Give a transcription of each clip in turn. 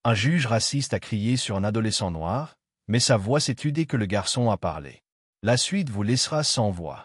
Un juge raciste a crié sur un adolescent noir, mais sa voix s'est tue dès que le garçon a parlé. La suite vous laissera sans voix.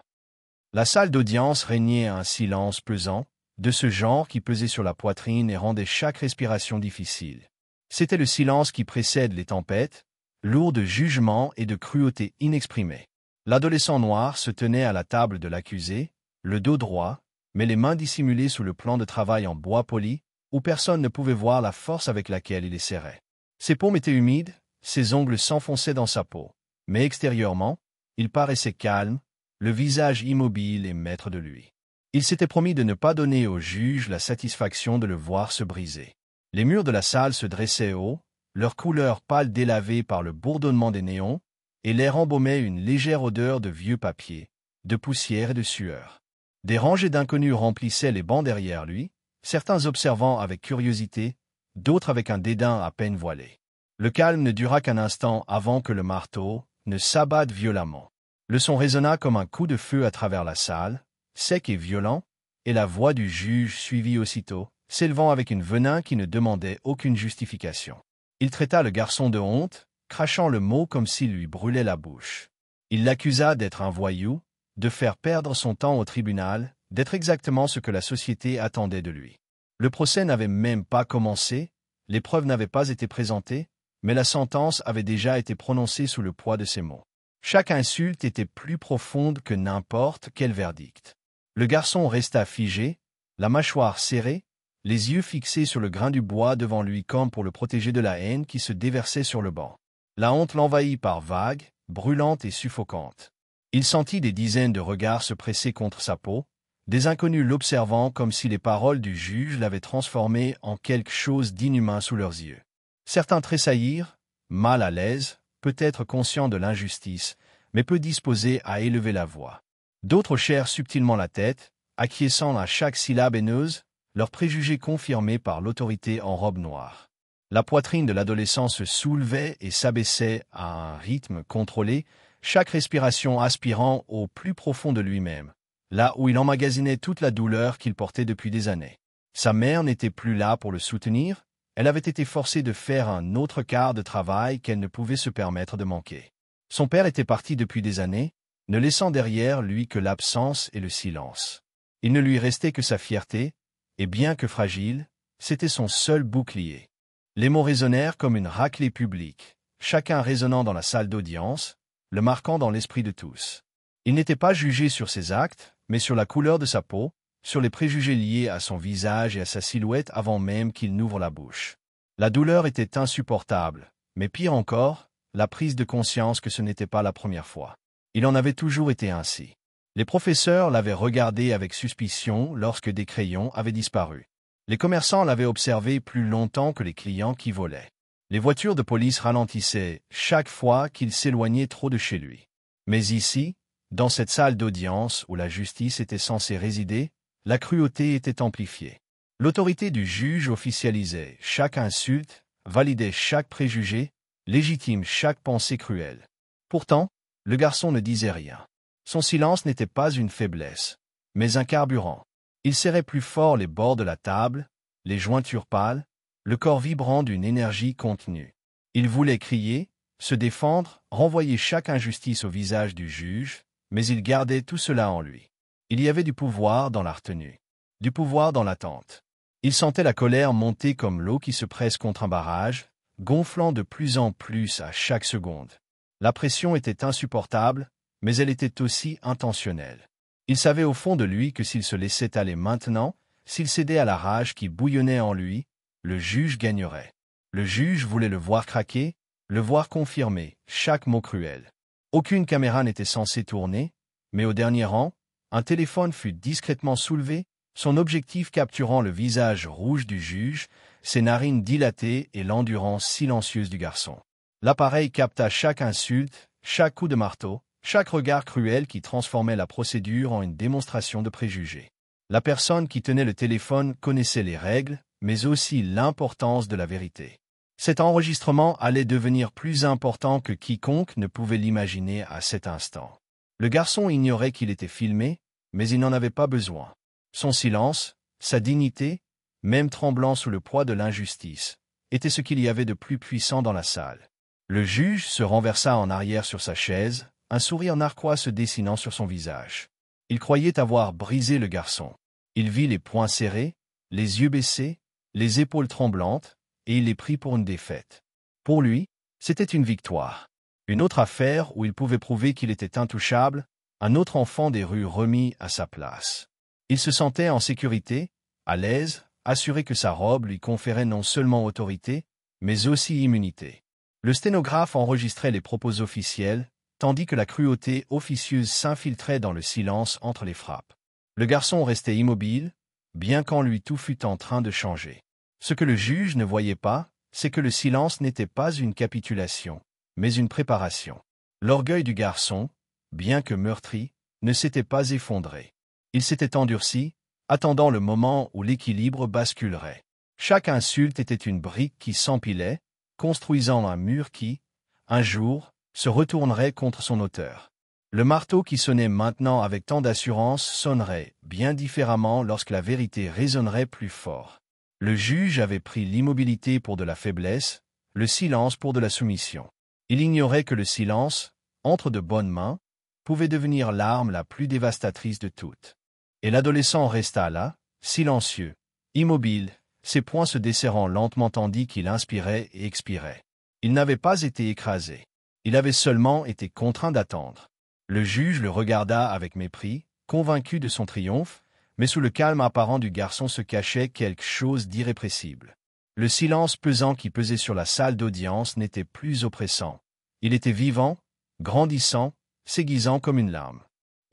La salle d'audience régnait un silence pesant, de ce genre qui pesait sur la poitrine et rendait chaque respiration difficile. C'était le silence qui précède les tempêtes, lourd de jugement et de cruauté inexprimée. L'adolescent noir se tenait à la table de l'accusé, le dos droit, mais les mains dissimulées sous le plan de travail en bois poli, où personne ne pouvait voir la force avec laquelle il les serrait. Ses paumes étaient humides, ses ongles s'enfonçaient dans sa peau, mais extérieurement, il paraissait calme, le visage immobile et maître de lui. Il s'était promis de ne pas donner au juge la satisfaction de le voir se briser. Les murs de la salle se dressaient haut, leur couleur pâle délavée par le bourdonnement des néons, et l'air embaumait une légère odeur de vieux papier, de poussière et de sueur. Des rangées d'inconnus remplissaient les bancs derrière lui, certains observant avec curiosité, d'autres avec un dédain à peine voilé. Le calme ne dura qu'un instant avant que le marteau ne s'abatte violemment. Le son résonna comme un coup de feu à travers la salle, sec et violent, et la voix du juge suivit aussitôt, s'élevant avec une venin qui ne demandait aucune justification. Il traita le garçon de honte, crachant le mot comme s'il lui brûlait la bouche. Il l'accusa d'être un voyou, de faire perdre son temps au tribunal, d'être exactement ce que la société attendait de lui. Le procès n'avait même pas commencé, les preuves n'avaient pas été présentées, mais la sentence avait déjà été prononcée sous le poids de ses mots. Chaque insulte était plus profonde que n'importe quel verdict. Le garçon resta figé, la mâchoire serrée, les yeux fixés sur le grain du bois devant lui comme pour le protéger de la haine qui se déversait sur le banc. La honte l'envahit par vagues, brûlantes et suffocantes. Il sentit des dizaines de regards se presser contre sa peau, des inconnus l'observant comme si les paroles du juge l'avaient transformé en quelque chose d'inhumain sous leurs yeux. Certains tressaillirent, mal à l'aise, peut-être conscients de l'injustice, mais peu disposés à élever la voix. D'autres hochèrent subtilement la tête, acquiesçant à chaque syllabe haineuse, leurs préjugés confirmés par l'autorité en robe noire. La poitrine de l'adolescent se soulevait et s'abaissait à un rythme contrôlé, chaque respiration aspirant au plus profond de lui-même, là où il emmagasinait toute la douleur qu'il portait depuis des années. Sa mère n'était plus là pour le soutenir, elle avait été forcée de faire un autre quart de travail qu'elle ne pouvait se permettre de manquer. Son père était parti depuis des années, ne laissant derrière lui que l'absence et le silence. Il ne lui restait que sa fierté, et bien que fragile, c'était son seul bouclier. Les mots résonnèrent comme une raclée publique, chacun résonnant dans la salle d'audience, le marquant dans l'esprit de tous. Il n'était pas jugé sur ses actes, mais sur la couleur de sa peau, sur les préjugés liés à son visage et à sa silhouette avant même qu'il n'ouvre la bouche. La douleur était insupportable, mais pire encore, la prise de conscience que ce n'était pas la première fois. Il en avait toujours été ainsi. Les professeurs l'avaient regardé avec suspicion lorsque des crayons avaient disparu. Les commerçants l'avaient observé plus longtemps que les clients qui volaient. Les voitures de police ralentissaient chaque fois qu'il s'éloignait trop de chez lui. Mais ici, dans cette salle d'audience où la justice était censée résider, la cruauté était amplifiée. L'autorité du juge officialisait chaque insulte, validait chaque préjugé, légitime chaque pensée cruelle. Pourtant, le garçon ne disait rien. Son silence n'était pas une faiblesse, mais un carburant. Il serrait plus fort les bords de la table, les jointures pâles, le corps vibrant d'une énergie contenue. Il voulait crier, se défendre, renvoyer chaque injustice au visage du juge, mais il gardait tout cela en lui. Il y avait du pouvoir dans la retenue, du pouvoir dans l'attente. Il sentait la colère monter comme l'eau qui se presse contre un barrage, gonflant de plus en plus à chaque seconde. La pression était insupportable, mais elle était aussi intentionnelle. Il savait au fond de lui que s'il se laissait aller maintenant, s'il cédait à la rage qui bouillonnait en lui, le juge gagnerait. Le juge voulait le voir craquer, le voir confirmer chaque mot cruel. Aucune caméra n'était censée tourner, mais au dernier rang, un téléphone fut discrètement soulevé, son objectif capturant le visage rouge du juge, ses narines dilatées et l'endurance silencieuse du garçon. L'appareil capta chaque insulte, chaque coup de marteau, chaque regard cruel qui transformait la procédure en une démonstration de préjugés. La personne qui tenait le téléphone connaissait les règles, mais aussi l'importance de la vérité. Cet enregistrement allait devenir plus important que quiconque ne pouvait l'imaginer à cet instant. Le garçon ignorait qu'il était filmé, mais il n'en avait pas besoin. Son silence, sa dignité, même tremblant sous le poids de l'injustice, était ce qu'il y avait de plus puissant dans la salle. Le juge se renversa en arrière sur sa chaise, un sourire narquois se dessinant sur son visage. Il croyait avoir brisé le garçon. Il vit les poings serrés, les yeux baissés, les épaules tremblantes, et il les prit pour une défaite. Pour lui, c'était une victoire. Une autre affaire où il pouvait prouver qu'il était intouchable, un autre enfant des rues remis à sa place. Il se sentait en sécurité, à l'aise, assuré que sa robe lui conférait non seulement autorité, mais aussi immunité. Le sténographe enregistrait les propos officiels, tandis que la cruauté officieuse s'infiltrait dans le silence entre les frappes. Le garçon restait immobile, bien qu'en lui tout fût en train de changer. Ce que le juge ne voyait pas, c'est que le silence n'était pas une capitulation, mais une préparation. L'orgueil du garçon, bien que meurtri, ne s'était pas effondré. Il s'était endurci, attendant le moment où l'équilibre basculerait. Chaque insulte était une brique qui s'empilait, construisant un mur qui, un jour, se retournerait contre son auteur. Le marteau qui sonnait maintenant avec tant d'assurance sonnerait bien différemment lorsque la vérité résonnerait plus fort. Le juge avait pris l'immobilité pour de la faiblesse, le silence pour de la soumission. Il ignorait que le silence, entre de bonnes mains, pouvait devenir l'arme la plus dévastatrice de toutes. Et l'adolescent resta là, silencieux, immobile, ses poings se desserrant lentement tandis qu'il inspirait et expirait. Il n'avait pas été écrasé. Il avait seulement été contraint d'attendre. Le juge le regarda avec mépris, convaincu de son triomphe, mais sous le calme apparent du garçon se cachait quelque chose d'irrépressible. Le silence pesant qui pesait sur la salle d'audience n'était plus oppressant. Il était vivant, grandissant, s'aiguisant comme une lame.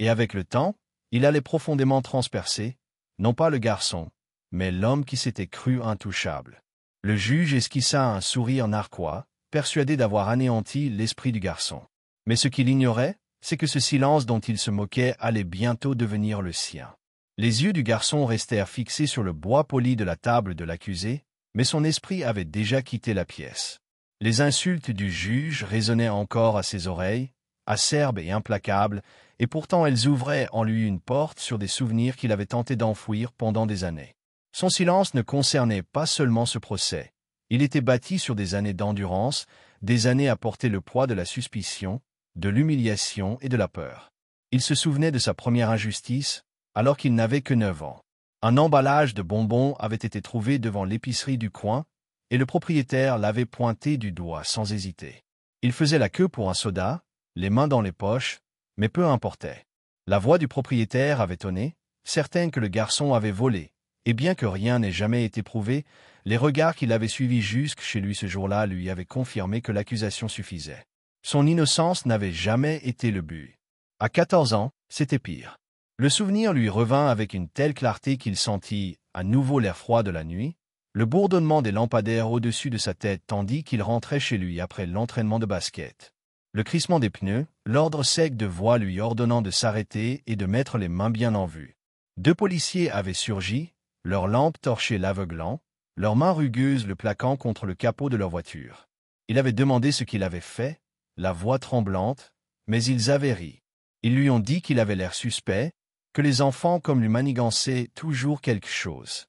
Et avec le temps, il allait profondément transpercer, non pas le garçon, mais l'homme qui s'était cru intouchable. Le juge esquissa un sourire narquois, persuadé d'avoir anéanti l'esprit du garçon. Mais ce qu'il ignorait, c'est que ce silence dont il se moquait allait bientôt devenir le sien. Les yeux du garçon restèrent fixés sur le bois poli de la table de l'accusé, mais son esprit avait déjà quitté la pièce. Les insultes du juge résonnaient encore à ses oreilles, acerbes et implacables, et pourtant elles ouvraient en lui une porte sur des souvenirs qu'il avait tenté d'enfouir pendant des années. Son silence ne concernait pas seulement ce procès. Il était bâti sur des années d'endurance, des années à porter le poids de la suspicion, de l'humiliation et de la peur. Il se souvenait de sa première injustice, alors qu'il n'avait que 9 ans. Un emballage de bonbons avait été trouvé devant l'épicerie du coin, et le propriétaire l'avait pointé du doigt sans hésiter. Il faisait la queue pour un soda, les mains dans les poches, mais peu importait. La voix du propriétaire avait tonné, certaine que le garçon avait volé, et bien que rien n'ait jamais été prouvé, les regards qu'il avait suivis jusque chez lui ce jour-là lui avaient confirmé que l'accusation suffisait. Son innocence n'avait jamais été le but. À 14 ans, c'était pire. Le souvenir lui revint avec une telle clarté qu'il sentit, à nouveau l'air froid de la nuit, le bourdonnement des lampadaires au-dessus de sa tête tandis qu'il rentrait chez lui après l'entraînement de basket. Le crissement des pneus, l'ordre sec de voix lui ordonnant de s'arrêter et de mettre les mains bien en vue. 2 policiers avaient surgi, leurs lampes torchées l'aveuglant, leurs mains rugueuses le plaquant contre le capot de leur voiture. Il avait demandé ce qu'il avait fait, la voix tremblante, mais ils avaient ri. Ils lui ont dit qu'il avait l'air suspect, que les enfants comme lui manigançaient toujours quelque chose.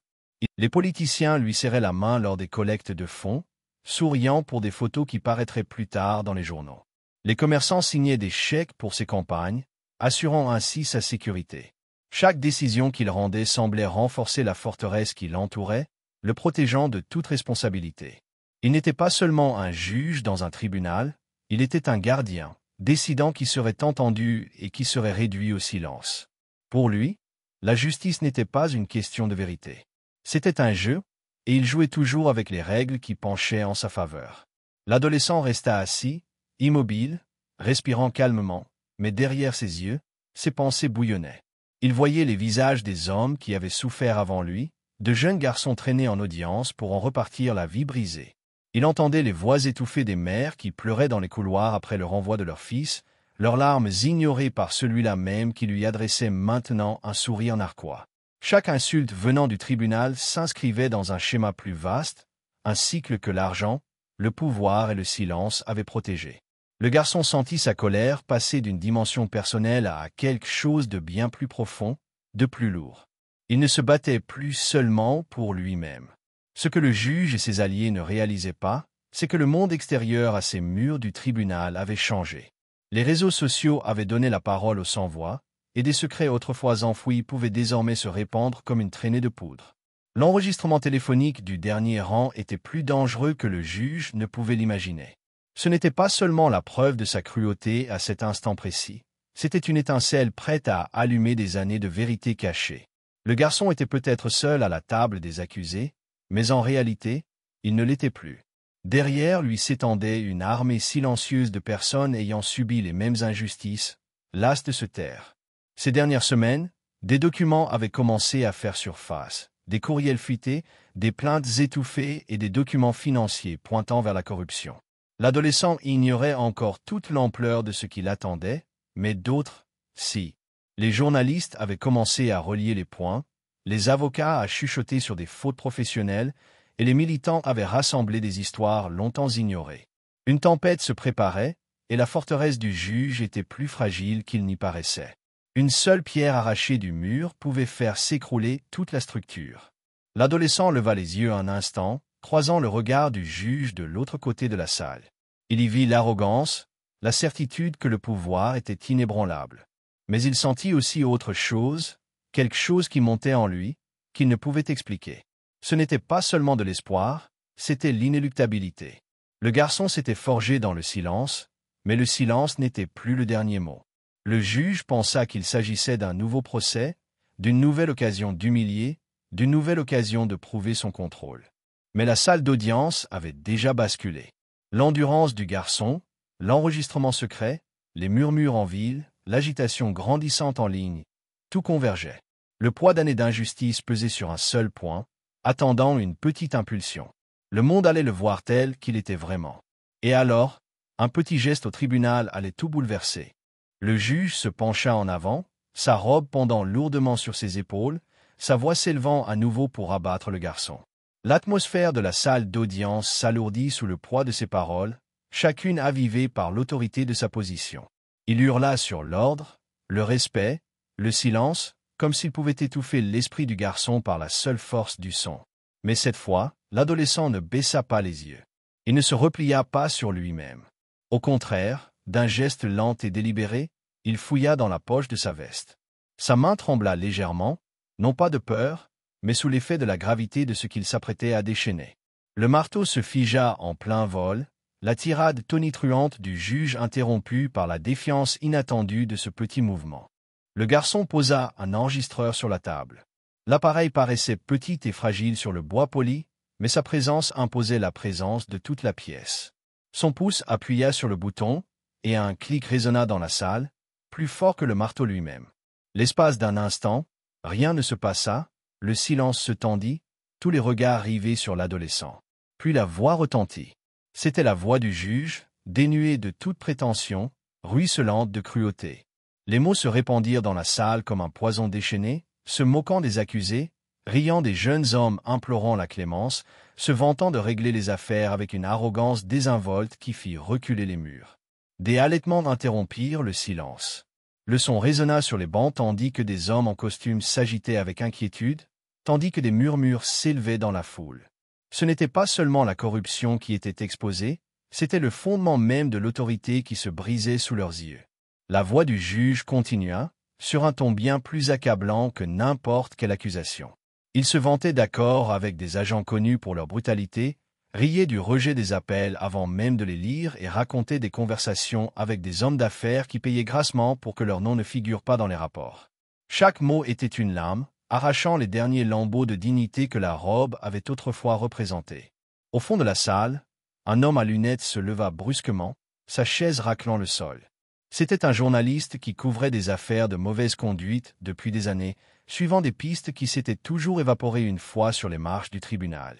Les politiciens lui serraient la main lors des collectes de fonds, souriant pour des photos qui paraîtraient plus tard dans les journaux. Les commerçants signaient des chèques pour ses campagnes, assurant ainsi sa sécurité. Chaque décision qu'il rendait semblait renforcer la forteresse qui l'entourait, le protégeant de toute responsabilité. Il n'était pas seulement un juge dans un tribunal, il était un gardien, décidant qui serait entendu et qui serait réduit au silence. Pour lui, la justice n'était pas une question de vérité. C'était un jeu, et il jouait toujours avec les règles qui penchaient en sa faveur. L'adolescent resta assis, immobile, respirant calmement, mais derrière ses yeux, ses pensées bouillonnaient. Il voyait les visages des hommes qui avaient souffert avant lui, de jeunes garçons traînés en audience pour en repartir la vie brisée. Il entendait les voix étouffées des mères qui pleuraient dans les couloirs après le renvoi de leur fils, leurs larmes ignorées par celui-là même qui lui adressait maintenant un sourire narquois. Chaque insulte venant du tribunal s'inscrivait dans un schéma plus vaste, un cycle que l'argent, le pouvoir et le silence avaient protégé. Le garçon sentit sa colère passer d'une dimension personnelle à quelque chose de bien plus profond, de plus lourd. Il ne se battait plus seulement pour lui-même. Ce que le juge et ses alliés ne réalisaient pas, c'est que le monde extérieur à ces murs du tribunal avait changé. Les réseaux sociaux avaient donné la parole aux sans-voix, et des secrets autrefois enfouis pouvaient désormais se répandre comme une traînée de poudre. L'enregistrement téléphonique du dernier rang était plus dangereux que le juge ne pouvait l'imaginer. Ce n'était pas seulement la preuve de sa cruauté à cet instant précis, c'était une étincelle prête à allumer des années de vérité cachée. Le garçon était peut-être seul à la table des accusés, mais en réalité, il ne l'était plus. Derrière lui s'étendait une armée silencieuse de personnes ayant subi les mêmes injustices, las de se taire. Ces dernières semaines, des documents avaient commencé à faire surface, des courriels fuités, des plaintes étouffées et des documents financiers pointant vers la corruption. L'adolescent ignorait encore toute l'ampleur de ce qui l'attendait, mais d'autres, si. Les journalistes avaient commencé à relier les points, les avocats à chuchoter sur des fautes professionnelles, et les militants avaient rassemblé des histoires longtemps ignorées. Une tempête se préparait, et la forteresse du juge était plus fragile qu'il n'y paraissait. Une seule pierre arrachée du mur pouvait faire s'écrouler toute la structure. L'adolescent leva les yeux un instant, croisant le regard du juge de l'autre côté de la salle. Il y vit l'arrogance, la certitude que le pouvoir était inébranlable. Mais il sentit aussi autre chose, quelque chose qui montait en lui, qu'il ne pouvait expliquer. Ce n'était pas seulement de l'espoir, c'était l'inéluctabilité. Le garçon s'était forgé dans le silence, mais le silence n'était plus le dernier mot. Le juge pensa qu'il s'agissait d'un nouveau procès, d'une nouvelle occasion d'humilier, d'une nouvelle occasion de prouver son contrôle. Mais la salle d'audience avait déjà basculé. L'endurance du garçon, l'enregistrement secret, les murmures en ville, l'agitation grandissante en ligne, tout convergeait. Le poids d'années d'injustice pesait sur un seul point, attendant une petite impulsion. Le monde allait le voir tel qu'il était vraiment. Et alors, un petit geste au tribunal allait tout bouleverser. Le juge se pencha en avant, sa robe pendant lourdement sur ses épaules, sa voix s'élevant à nouveau pour abattre le garçon. L'atmosphère de la salle d'audience s'alourdit sous le poids de ses paroles, chacune avivée par l'autorité de sa position. Il hurla sur l'ordre, le respect, le silence, comme s'il pouvait étouffer l'esprit du garçon par la seule force du son. Mais cette fois, l'adolescent ne baissa pas les yeux. Il ne se replia pas sur lui-même. Au contraire, d'un geste lent et délibéré, il fouilla dans la poche de sa veste. Sa main trembla légèrement, non pas de peur, mais sous l'effet de la gravité de ce qu'il s'apprêtait à déchaîner. Le marteau se figea en plein vol, la tirade tonitruante du juge interrompue par la défiance inattendue de ce petit mouvement. Le garçon posa un enregistreur sur la table. L'appareil paraissait petit et fragile sur le bois poli, mais sa présence imposait la présence de toute la pièce. Son pouce appuya sur le bouton, et un clic résonna dans la salle, plus fort que le marteau lui-même. L'espace d'un instant, rien ne se passa, le silence se tendit, tous les regards rivés sur l'adolescent. Puis la voix retentit. C'était la voix du juge, dénuée de toute prétention, ruisselante de cruauté. Les mots se répandirent dans la salle comme un poison déchaîné, se moquant des accusés, riant des jeunes hommes implorant la clémence, se vantant de régler les affaires avec une arrogance désinvolte qui fit reculer les murs. Des halètements interrompirent le silence. Le son résonna sur les bancs tandis que des hommes en costume s'agitaient avec inquiétude, tandis que des murmures s'élevaient dans la foule. Ce n'était pas seulement la corruption qui était exposée, c'était le fondement même de l'autorité qui se brisait sous leurs yeux. La voix du juge continua, sur un ton bien plus accablant que n'importe quelle accusation. Il se vantait d'accord avec des agents connus pour leur brutalité, riait du rejet des appels avant même de les lire et racontait des conversations avec des hommes d'affaires qui payaient grassement pour que leur nom ne figure pas dans les rapports. Chaque mot était une lame, arrachant les derniers lambeaux de dignité que la robe avait autrefois représentés. Au fond de la salle, un homme à lunettes se leva brusquement, sa chaise raclant le sol. C'était un journaliste qui couvrait des affaires de mauvaise conduite depuis des années, suivant des pistes qui s'étaient toujours évaporées une fois sur les marches du tribunal.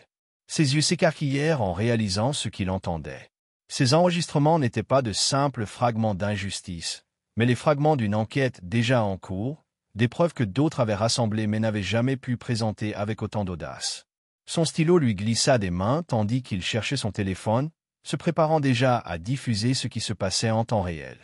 Ses yeux s'écarquillèrent en réalisant ce qu'il entendait. Ces enregistrements n'étaient pas de simples fragments d'injustice, mais les fragments d'une enquête déjà en cours, des preuves que d'autres avaient rassemblées mais n'avaient jamais pu présenter avec autant d'audace. Son stylo lui glissa des mains tandis qu'il cherchait son téléphone, se préparant déjà à diffuser ce qui se passait en temps réel.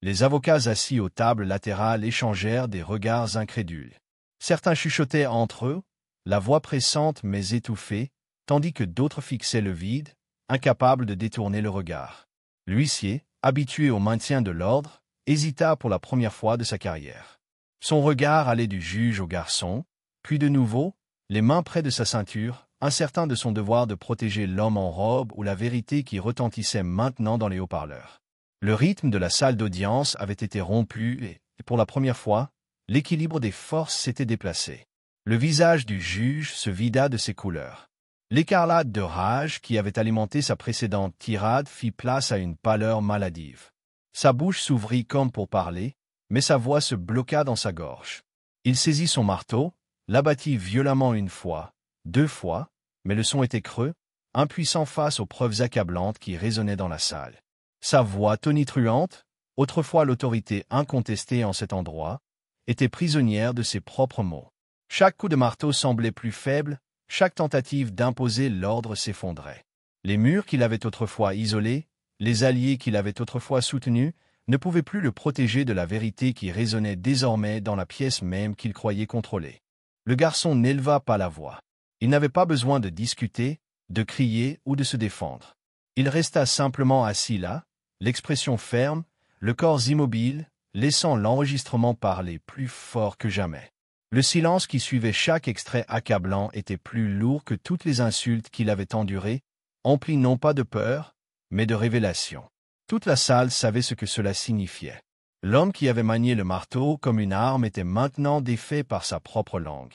Les avocats assis aux tables latérales échangèrent des regards incrédules. Certains chuchotaient entre eux, la voix pressante mais étouffée, tandis que d'autres fixaient le vide, incapables de détourner le regard. L'huissier, habitué au maintien de l'ordre, hésita pour la première fois de sa carrière. Son regard allait du juge au garçon, puis de nouveau, les mains près de sa ceinture, incertain de son devoir de protéger l'homme en robe ou la vérité qui retentissait maintenant dans les haut-parleurs. Le rythme de la salle d'audience avait été rompu et, pour la première fois, l'équilibre des forces s'était déplacé. Le visage du juge se vida de ses couleurs. L'écarlate de rage qui avait alimenté sa précédente tirade fit place à une pâleur maladive. Sa bouche s'ouvrit comme pour parler, mais sa voix se bloqua dans sa gorge. Il saisit son marteau, l'abattit violemment une fois, 2 fois, mais le son était creux, impuissant face aux preuves accablantes qui résonnaient dans la salle. Sa voix tonitruante, autrefois l'autorité incontestée en cet endroit, était prisonnière de ses propres mots. Chaque coup de marteau semblait plus faible, chaque tentative d'imposer l'ordre s'effondrait. Les murs qu'il avait autrefois isolés, les alliés qu'il avait autrefois soutenus, ne pouvaient plus le protéger de la vérité qui résonnait désormais dans la pièce même qu'il croyait contrôler. Le garçon n'éleva pas la voix. Il n'avait pas besoin de discuter, de crier ou de se défendre. Il resta simplement assis là, l'expression ferme, le corps immobile, laissant l'enregistrement parler plus fort que jamais. Le silence qui suivait chaque extrait accablant était plus lourd que toutes les insultes qu'il avait endurées, empli non pas de peur, mais de révélation. Toute la salle savait ce que cela signifiait. L'homme qui avait manié le marteau comme une arme était maintenant défait par sa propre langue.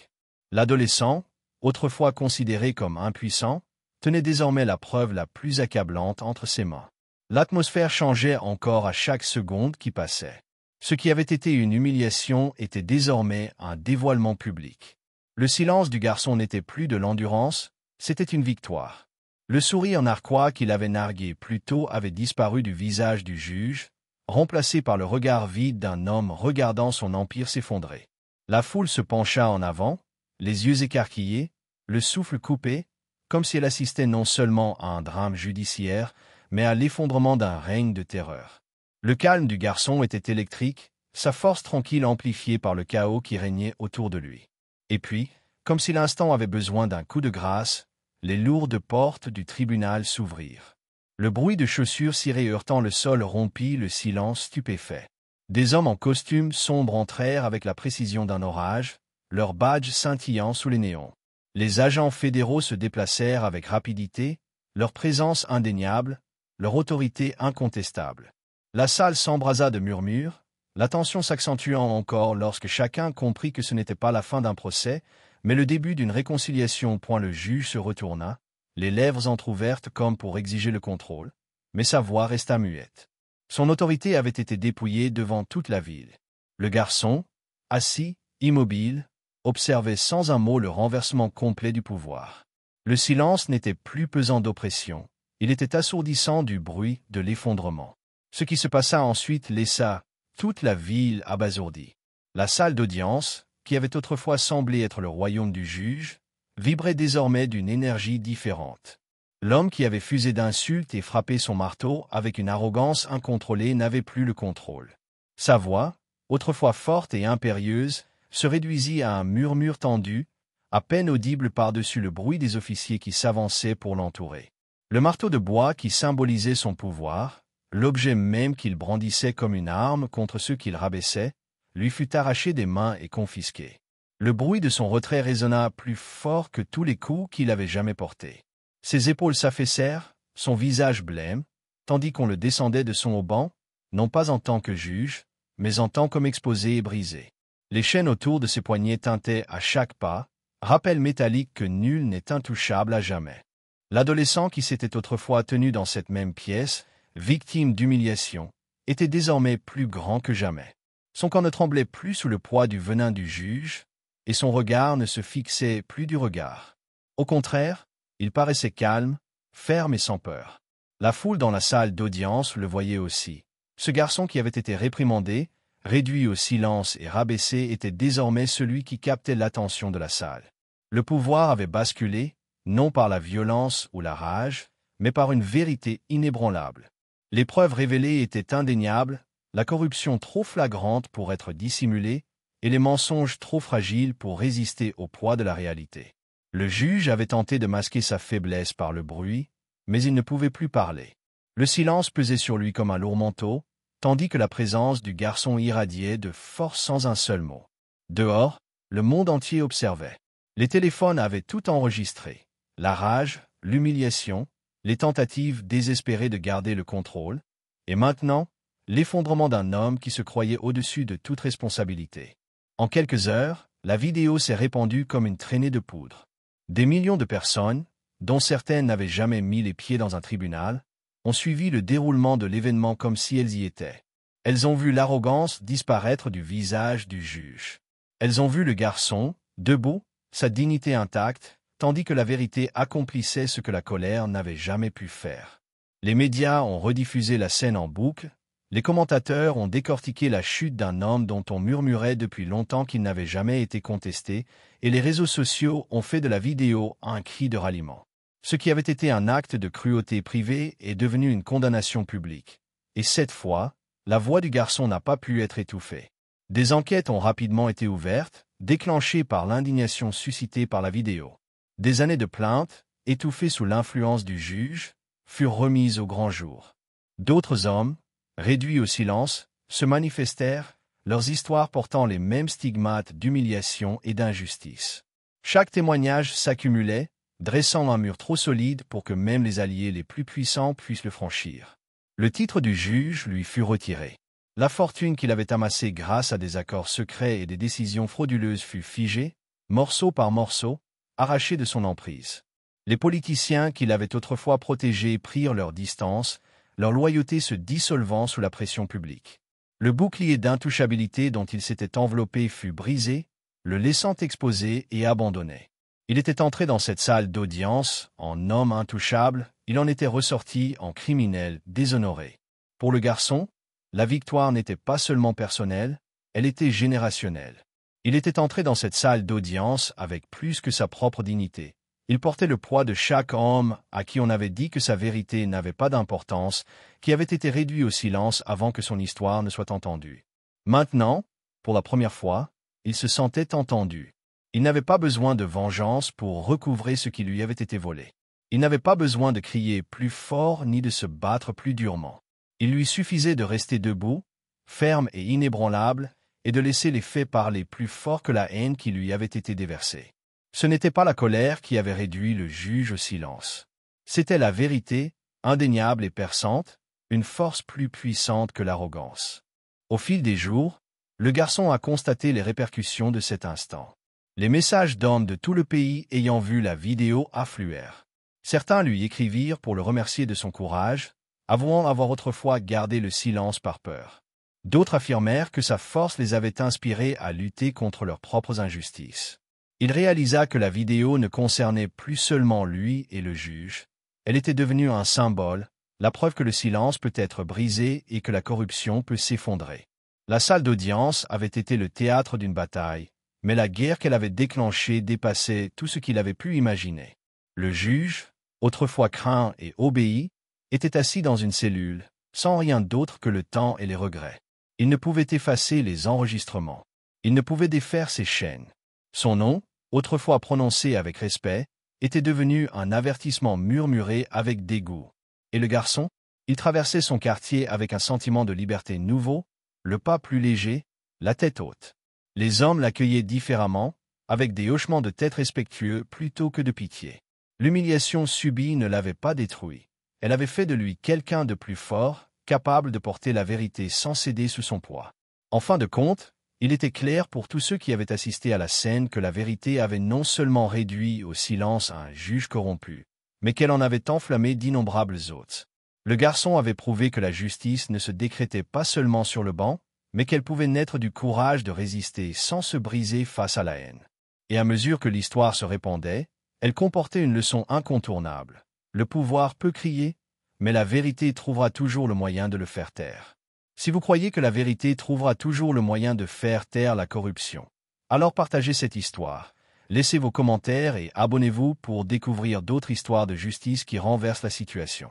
L'adolescent, autrefois considéré comme impuissant, tenait désormais la preuve la plus accablante entre ses mains. L'atmosphère changeait encore à chaque seconde qui passait. Ce qui avait été une humiliation était désormais un dévoilement public. Le silence du garçon n'était plus de l'endurance, c'était une victoire. Le sourire narquois qu'il avait nargué plus tôt avait disparu du visage du juge, remplacé par le regard vide d'un homme regardant son empire s'effondrer. La foule se pencha en avant, les yeux écarquillés, le souffle coupé, comme si elle assistait non seulement à un drame judiciaire, mais à l'effondrement d'un règne de terreur. Le calme du garçon était électrique, sa force tranquille amplifiée par le chaos qui régnait autour de lui. Et puis, comme si l'instant avait besoin d'un coup de grâce, les lourdes portes du tribunal s'ouvrirent. Le bruit de chaussures cirées heurtant le sol rompit le silence stupéfait. Des hommes en costume sombre entrèrent avec la précision d'un orage, leurs badges scintillant sous les néons. Les agents fédéraux se déplacèrent avec rapidité, leur présence indéniable, leur autorité incontestable. La salle s'embrasa de murmures, la tension s'accentuant encore lorsque chacun comprit que ce n'était pas la fin d'un procès, mais le début d'une réconciliation. Le juge se retourna, les lèvres entr'ouvertes comme pour exiger le contrôle, mais sa voix resta muette. Son autorité avait été dépouillée devant toute la ville. Le garçon, assis, immobile, observait sans un mot le renversement complet du pouvoir. Le silence n'était plus pesant d'oppression, il était assourdissant du bruit de l'effondrement. Ce qui se passa ensuite laissa toute la ville abasourdie. La salle d'audience, qui avait autrefois semblé être le royaume du juge, vibrait désormais d'une énergie différente. L'homme qui avait fusé d'insultes et frappé son marteau avec une arrogance incontrôlée n'avait plus le contrôle. Sa voix, autrefois forte et impérieuse, se réduisit à un murmure tendu, à peine audible par-dessus le bruit des officiers qui s'avançaient pour l'entourer. Le marteau de bois qui symbolisait son pouvoir, l'objet même qu'il brandissait comme une arme contre ceux qu'il rabaissait, lui fut arraché des mains et confisqué. Le bruit de son retrait résonna plus fort que tous les coups qu'il avait jamais portés. Ses épaules s'affaissèrent, son visage blême, tandis qu'on le descendait de son auban, non pas en tant que juge, mais en tant qu'exposé et brisé. Les chaînes autour de ses poignets tintaient à chaque pas, rappel métallique que nul n'est intouchable à jamais. L'adolescent qui s'était autrefois tenu dans cette même pièce, victime d'humiliation, était désormais plus grand que jamais. Son corps ne tremblait plus sous le poids du venin du juge, et son regard ne se fixait plus du regard. Au contraire, il paraissait calme, ferme et sans peur. La foule dans la salle d'audience le voyait aussi. Ce garçon qui avait été réprimandé, réduit au silence et rabaissé, était désormais celui qui captait l'attention de la salle. Le pouvoir avait basculé, non par la violence ou la rage, mais par une vérité inébranlable. Les preuves révélées étaient indéniables, la corruption trop flagrante pour être dissimulée, et les mensonges trop fragiles pour résister au poids de la réalité. Le juge avait tenté de masquer sa faiblesse par le bruit, mais il ne pouvait plus parler. Le silence pesait sur lui comme un lourd manteau, tandis que la présence du garçon irradiait de force sans un seul mot. Dehors, le monde entier observait. Les téléphones avaient tout enregistré. La rage, l'humiliation, les tentatives désespérées de garder le contrôle, et maintenant, l'effondrement d'un homme qui se croyait au-dessus de toute responsabilité. En quelques heures, la vidéo s'est répandue comme une traînée de poudre. Des millions de personnes, dont certaines n'avaient jamais mis les pieds dans un tribunal, ont suivi le déroulement de l'événement comme si elles y étaient. Elles ont vu l'arrogance disparaître du visage du juge. Elles ont vu le garçon, debout, sa dignité intacte, tandis que la vérité accomplissait ce que la colère n'avait jamais pu faire. Les médias ont rediffusé la scène en boucle, les commentateurs ont décortiqué la chute d'un homme dont on murmurait depuis longtemps qu'il n'avait jamais été contesté, et les réseaux sociaux ont fait de la vidéo un cri de ralliement. Ce qui avait été un acte de cruauté privée est devenu une condamnation publique. Et cette fois, la voix du garçon n'a pas pu être étouffée. Des enquêtes ont rapidement été ouvertes, déclenchées par l'indignation suscitée par la vidéo. Des années de plaintes, étouffées sous l'influence du juge, furent remises au grand jour. D'autres hommes, réduits au silence, se manifestèrent, leurs histoires portant les mêmes stigmates d'humiliation et d'injustice. Chaque témoignage s'accumulait, dressant un mur trop solide pour que même les alliés les plus puissants puissent le franchir. Le titre du juge lui fut retiré. La fortune qu'il avait amassée grâce à des accords secrets et des décisions frauduleuses fut figée, morceau par morceau, arrachée de son emprise. Les politiciens qui l'avaient autrefois protégé prirent leur distance, leur loyauté se dissolvant sous la pression publique. Le bouclier d'intouchabilité dont il s'était enveloppé fut brisé, le laissant exposé et abandonné. Il était entré dans cette salle d'audience en homme intouchable, il en était ressorti en criminel déshonoré. Pour le garçon, la victoire n'était pas seulement personnelle, elle était générationnelle. Il était entré dans cette salle d'audience avec plus que sa propre dignité. Il portait le poids de chaque homme à qui on avait dit que sa vérité n'avait pas d'importance, qui avait été réduit au silence avant que son histoire ne soit entendue. Maintenant, pour la première fois, il se sentait entendu. Il n'avait pas besoin de vengeance pour recouvrer ce qui lui avait été volé. Il n'avait pas besoin de crier plus fort ni de se battre plus durement. Il lui suffisait de rester debout, ferme et inébranlable, et de laisser les faits parler plus fort que la haine qui lui avait été déversée. Ce n'était pas la colère qui avait réduit le juge au silence. C'était la vérité, indéniable et perçante, une force plus puissante que l'arrogance. Au fil des jours, le garçon a constaté les répercussions de cet instant. Les messages d'hommes de tout le pays ayant vu la vidéo affluèrent. Certains lui écrivirent pour le remercier de son courage, avouant avoir autrefois gardé le silence par peur. D'autres affirmèrent que sa force les avait inspirés à lutter contre leurs propres injustices. Il réalisa que la vidéo ne concernait plus seulement lui et le juge, elle était devenue un symbole, la preuve que le silence peut être brisé et que la corruption peut s'effondrer. La salle d'audience avait été le théâtre d'une bataille, mais la guerre qu'elle avait déclenchée dépassait tout ce qu'il avait pu imaginer. Le juge, autrefois craint et obéi, était assis dans une cellule, sans rien d'autre que le temps et les regrets. Il ne pouvait effacer les enregistrements. Il ne pouvait défaire ses chaînes. Son nom, autrefois prononcé avec respect, était devenu un avertissement murmuré avec dégoût. Et le garçon, il traversait son quartier avec un sentiment de liberté nouveau, le pas plus léger, la tête haute. Les hommes l'accueillaient différemment, avec des hochements de tête respectueux plutôt que de pitié. L'humiliation subie ne l'avait pas détruit. Elle avait fait de lui quelqu'un de plus fort, capable de porter la vérité sans céder sous son poids. En fin de compte, il était clair pour tous ceux qui avaient assisté à la scène que la vérité avait non seulement réduit au silence un juge corrompu, mais qu'elle en avait enflammé d'innombrables autres. Le garçon avait prouvé que la justice ne se décrétait pas seulement sur le banc, mais qu'elle pouvait naître du courage de résister sans se briser face à la haine. Et à mesure que l'histoire se répandait, elle comportait une leçon incontournable. Le pouvoir peut crier, mais la vérité trouvera toujours le moyen de le faire taire. Si vous croyez que la vérité trouvera toujours le moyen de faire taire la corruption, alors partagez cette histoire, laissez vos commentaires et abonnez-vous pour découvrir d'autres histoires de justice qui renversent la situation.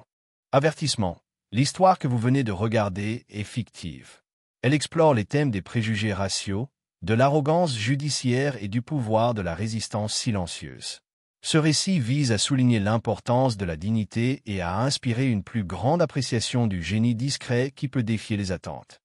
Avertissement. L'histoire que vous venez de regarder est fictive. Elle explore les thèmes des préjugés raciaux, de l'arrogance judiciaire et du pouvoir de la résistance silencieuse. Ce récit vise à souligner l'importance de la dignité et à inspirer une plus grande appréciation du génie discret qui peut défier les attentes.